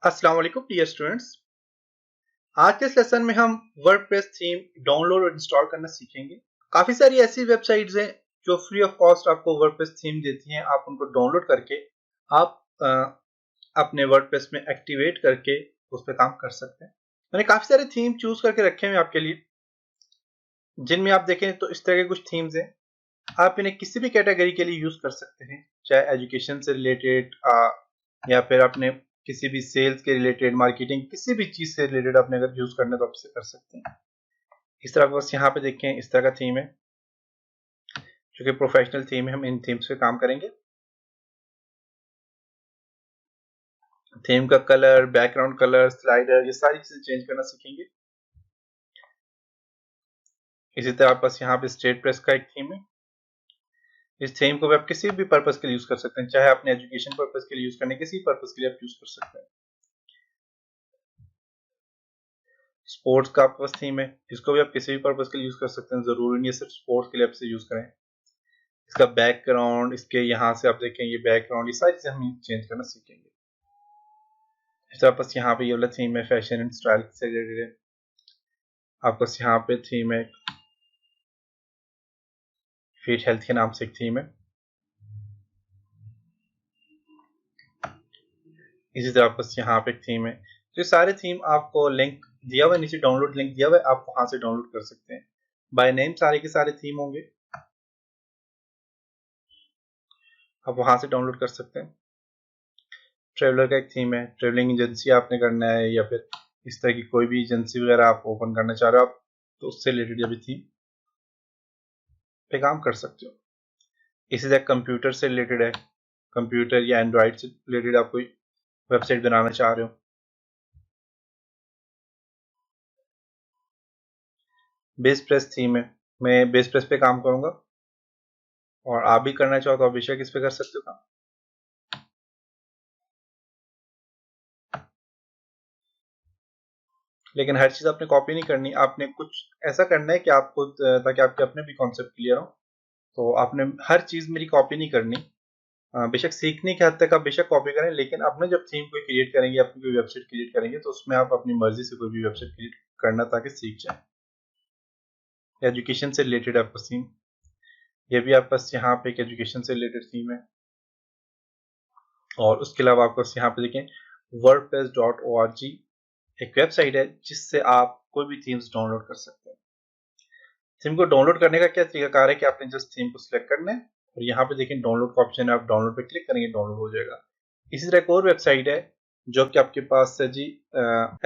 अस्सलाम वालेकुम dear students. आज के इस लेसन में हम वर्डप्रेस थीम डाउनलोड और इंस्टॉल करना सीखेंगे। काफी सारी ऐसी वेबसाइट्स हैं जो फ्री ऑफ कॉस्ट आपको वर्डप्रेस थीम देती हैं। आप उनको डाउनलोड करके आप अपने वर्डप्रेस में एक्टिवेट करके उस पर काम कर सकते हैं। मैंने काफी सारे थीम चूज करके रखे हैं आपके लिए, जिनमें आप देखें तो इस तरह के कुछ थीम्स हैं। आप इन्हें किसी भी कैटेगरी के लिए यूज कर सकते हैं, चाहे एजुकेशन से रिलेटेड या फिर आपने किसी भी सेल्स के रिलेटेड, मार्केटिंग, किसी भी चीज से रिलेटेड आपने अगर यूज करना है तो आप इसे कर सकते हैं। इस तरह बस यहाँ पे देखें, इस तरह का थीम है जो कि प्रोफेशनल थीम है। हम इन थीम्स पे काम करेंगे। थीम का कलर, बैकग्राउंड कलर, स्लाइडर, ये सारी चीजें चेंज करना सीखेंगे। इसी तरह आप बस यहाँ पे स्ट्रेट प्रेस का एक थीम है। इस थीम को भी आप किसी भी पर्पज के लिए यूज कर सकते हैं, चाहे अपने एजुकेशन पर्पज के लिए यूज करने, किसी पर्पज के लिए आप यूज कर सकते हैं। स्पोर्ट्स का आपके पास थीम है, इसको भी आप किसी भी पर्पज के लिए यूज कर सकते हैं, जरूरी नहीं है सिर्फ स्पोर्ट्स के लिए आप इसे यूज करें। इसका बैकग्राउंड, इसके यहाँ से आप देखें ये बैकग्राउंड, ये सारी चीजें हम चेंज करना सीखेंगे। इसका बस यहाँ पे ये वाला थीम है, फैशन एंड स्टाइल से रिलेटेड। आपको यहाँ पे थीम है फिट हेल्थ के नाम से एक थीम है। इसी तरह बस यहाँ पे एक थीम है। तो ये सारे थीम आपको लिंक दिया हुआ है, नीचे डाउनलोड लिंक दिया हुआ है, आप वहां से डाउनलोड कर सकते हैं। बाय नेम सारे के सारे थीम होंगे, आप वहां से डाउनलोड कर सकते हैं। ट्रेवलर का एक थीम है, ट्रेवलिंग एजेंसी आपने करना है या फिर इस तरह की कोई भी एजेंसी वगैरह आप ओपन करना चाह रहे हो आप, तो उससे रिलेटेड अभी थीम पे काम कर सकते हो। इसी तरह कंप्यूटर से रिलेटेड है, कंप्यूटर या एंड्रॉइड से रिलेटेड आप कोई वेबसाइट बनाना चाह रहे हो। बेस प्रेस थीम है, मैं बेस प्रेस पे काम करूंगा और आप भी करना चाहो तो आप बेशक इस पे कर सकते हो काम। लेकिन हर चीज आपने कॉपी नहीं करनी, आपने कुछ ऐसा करना है कि आपको, ताकि आपके अपने भी कॉन्सेप्ट क्लियर हो। तो आपने हर चीज मेरी कॉपी नहीं करनी। बेशक सीखने के हद तक आप बेशक कॉपी करें, लेकिन अपने जब थीम को क्रिएट करेंगे, अपनी कोई वेबसाइट क्रिएट करेंगे, तो उसमें आप अपनी मर्जी से कोई भी वेबसाइट क्रिएट करना ताकि सीख जाए। एजुकेशन से रिलेटेड आपका थीम, ये भी आप बस यहाँ पे एक एजुकेशन से रिलेटेड थीम है। और उसके अलावा आपको यहाँ पे देखें wordpress.org एक वेबसाइट है जिससे आप कोई भी थीम्स डाउनलोड कर सकते हैं। थीम को डाउनलोड करने का क्या तरीकाकार है कि आपने जस्ट थीम को सिलेक्ट करना है और यहाँ पे देखें डाउनलोड का ऑप्शन है, आप डाउनलोड पे क्लिक करेंगे, डाउनलोड हो जाएगा। इसी तरह एक और वेबसाइट है जो कि आपके पास है जी,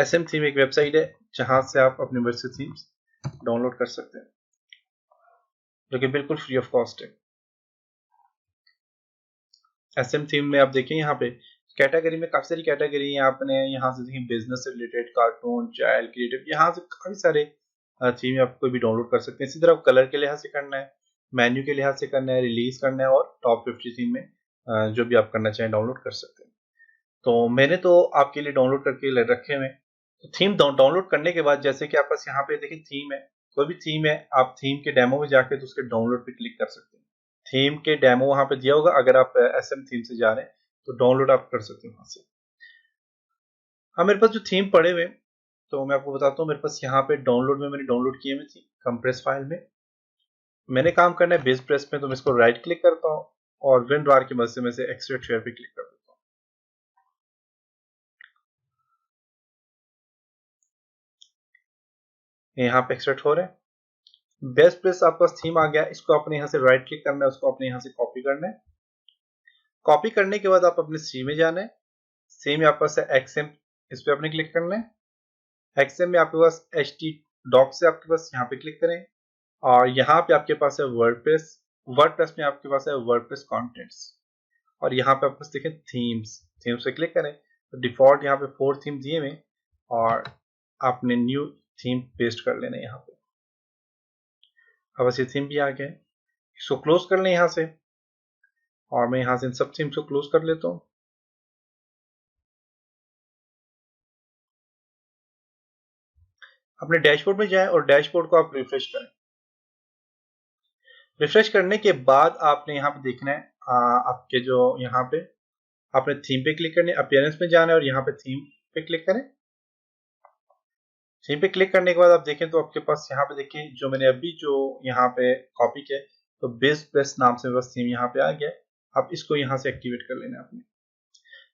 SM थीम एक वेबसाइट है जहां से आप अपने वर्ड से थीम्स डाउनलोड कर सकते हैं, जो कि बिल्कुल फ्री ऑफ कॉस्ट है। SM थीम में आप देखें यहाँ पे कैटेगरी में काफी सारी कैटेगरी है। आपने यहाँ से देखें बिजनेस से रिलेटेड, कार्टून, चाइल्ड, क्रिएटिव, यहाँ से काफी सारे थीम आप कोई भी डाउनलोड कर सकते हैं। इसी तरह कलर के लिहाज से करना है, मेन्यू के लिहाज से करना है, रिलीज करना है, और टॉप 50 थीम में जो भी आप करना चाहें डाउनलोड कर सकते हैं। तो मैंने तो आपके लिए डाउनलोड करके रखे हुए। तो थीम डाउनलोड करने के बाद जैसे कि आप पास यहाँ पे देखिए थीम है, कोई भी थीम है, आप थीम के डेमो में जाके तो उसके डाउनलोड पे क्लिक कर सकते हैं। थीम के डेमो वहां पे दिया होगा, अगर आप SM थीम से जा रहे हैं तो डाउनलोड आप कर सकते हैं वहां से। हाँ, मेरे पास जो थीम पड़े हुए, तो मैं आपको बताता हूँ। मेरे पास यहाँ पे डाउनलोड में मैंने डाउनलोड किए हुए थी कंप्रेस फाइल में। मैंने काम करना है बेस प्रेस में, तो मैं इसको राइट क्लिक करता हूँ और विंड बार की मदद से मैं इसे एक्सट्रैक्ट शेयर पे क्लिक कर देता हूँ। यहाँ पे एक्सट्रैक्ट हो रहे हैं। बेस्ट प्रेस आपका थीम आ गया, इसको अपने यहाँ से राइट क्लिक करना है, उसको अपने यहाँ से कॉपी करना है। कॉपी करने के बाद आप अपने सी में जाना है। सी में आपके पास है एक्सएम, इस पे आपने क्लिक करना है। एक्सएम में आपके पास HT डॉक से आपके पास यहाँ पे क्लिक करें, और यहाँ पे आपके पास है वर्डप्रेस। वर्डप्रेस में आपके पास है वर्डप्रेस कंटेंट्स, और यहाँ पे आपके पास देखें थीम्स, थीम्स पे क्लिक करें तो डिफॉल्ट यहाँ पे 4 थीम दिए हुए, और आपने न्यू थीम पेस्ट कर लेना है यहाँ पे। अब ऐसे थीम भी आ गया है, इसको क्लोज कर लें यहाँ से, और मैं यहाँ से इन सब थीम्स को क्लोज कर लेता हूँ। अपने डैशबोर्ड में जाएं और डैशबोर्ड को आप रिफ्रेश करें। रिफ्रेश करने के बाद आपने यहाँ पे देखना है, आपके जो यहाँ पे आपने थीम पे क्लिक करने, अपीयरेंस में जाना है और यहाँ पे थीम पे क्लिक करें। थीम पे क्लिक करने के बाद आप देखें तो आपके पास यहाँ पे देखें जो मैंने अभी जो यहाँ पे कॉपी किया तो बेस प्लस नाम से बस थीम यहाँ पे आ गया। आप इसको यहाँ से एक्टिवेट कर लेना आपने।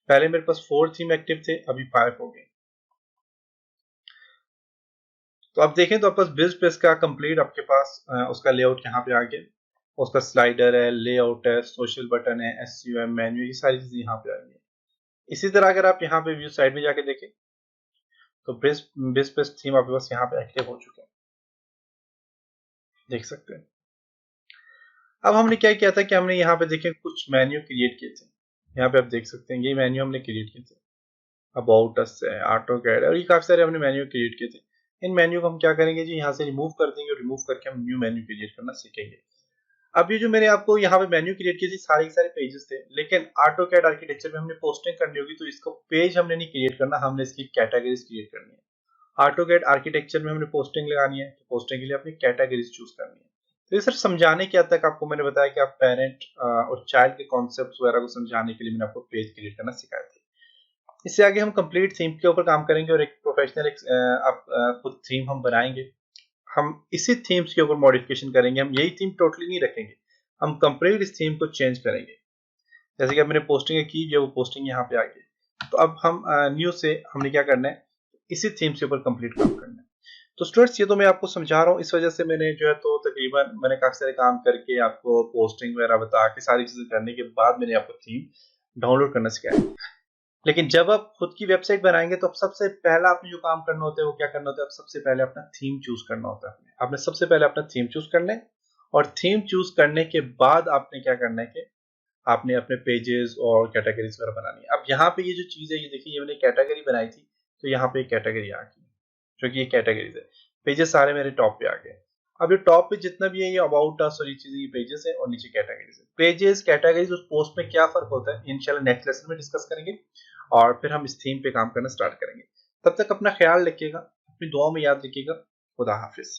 पहले मेरे पास 4 थीम एक्टिव थे, अभी 5 हो गए। तो आप देखें तो आपके पास बेस प्लस का कंप्लीट आपके पास उसका लेआउट यहाँ पे आ गया। उसका स्लाइडर है, लेआउट है, सोशल बटन है, SEO मेन्यू, ये सारी चीजें यहाँ पे आ गई। इसी तरह अगर आप यहाँ पे व्यू साइड में जाके देखें तो बेस प्लस थीम आपके पास यहाँ पे एक्टिव हो चुके हैं, देख सकते हैं। अब हमने क्या किया था कि हमने यहाँ पे देखें कुछ मेन्यू क्रिएट किए थे। यहाँ पे आप देख सकते हैं ये मेन्यू हमने क्रिएट किए थे। अबाउट अस है, ऑटोकैड है, और ये काफी सारे हमने मेन्यू क्रिएट किए थे। इन मेन्यू को हम क्या करेंगे जी, यहाँ से रिमूव कर देंगे और रिमूव करके हम न्यू मेन्यू क्रिएट करना सीखेंगे। अब ये जो मैंने आपको यहाँ पे मेन्यू क्रिएट की थी सारे के सारे पेजेस थे, लेकिन ऑटोकैड आर्किटेक्चर में हमने पोस्टिंग करनी होगी तो इसको पेज हमने नहीं क्रिएट करना, हमने इसकी कैटेगरीज क्रिएट करनी है। ऑटोकैड आर्किटेक्चर में हमने पोस्टिंग लगानी है, तो पोस्टिंग के लिए अपनी कैटेगरीज चूज करनी है। तो ये सर समझाने के हद तक आपको मैंने बताया कि आप पेरेंट और चाइल्ड के कॉन्सेप्ट वगैरह को समझाने के लिए मैंने आपको पेज क्रिएट करना सिखाया था। इससे आगे हम कंप्लीट थीम के ऊपर काम करेंगे और एक प्रोफेशनल खुद थीम हम बनाएंगे। हम इसी थीम्स के ऊपर मॉडिफिकेशन करेंगे, हम यही थीम टोटली नहीं रखेंगे, हम कंप्लीट इस थीम को चेंज करेंगे। जैसे कि अब मैंने पोस्टिंग की जो वो पोस्टिंग यहाँ पे आ गई। तो अब हम न्यू से हमने क्या करना है, इसी थीम के ऊपर कंप्लीट काम करना है। तो स्टूडेंट्स ये तो मैं आपको समझा रहा हूँ, इस वजह से मैंने जो है तो तकरीबन मैंने काफी सारे काम करके आपको पोस्टिंग वगैरह बता के सारी चीजें करने के बाद मैंने आपको थीम डाउनलोड करना सिखाया। लेकिन जब आप खुद की वेबसाइट बनाएंगे तो सबसे पहला आपने जो काम करना होता है वो क्या करना होता है, सबसे पहले अपना थीम चूज करना होता है। आपने सबसे पहले अपना थीम चूज करना है और थीम चूज करने के बाद आपने क्या करना है कि आपने अपने पेजेस और कैटेगरीज वगैरह बनानी है। अब यहाँ पे ये जो चीज है, ये देखिए ये मैंने कैटेगरी बनाई थी तो यहाँ पे एक कैटेगरी आ गई जो कि ये कैटेगरीज है। पेजेस सारे मेरे टॉप पे आ गए। अब ये टॉप पे जितना भी है ये अबाउट अस और ये चीजें, ये पेजेस है और नीचे कैटेगरीज है। पेजेस कैटेगरीज उस पोस्ट में क्या फर्क होता है इंशाल्लाह नेक्स्ट लेसन में डिस्कस करेंगे और फिर हम इस थीम पे काम करना स्टार्ट करेंगे। तब तक अपना ख्याल रखिएगा, अपनी दुआओं में याद रखिएगा। खुदा हाफिज।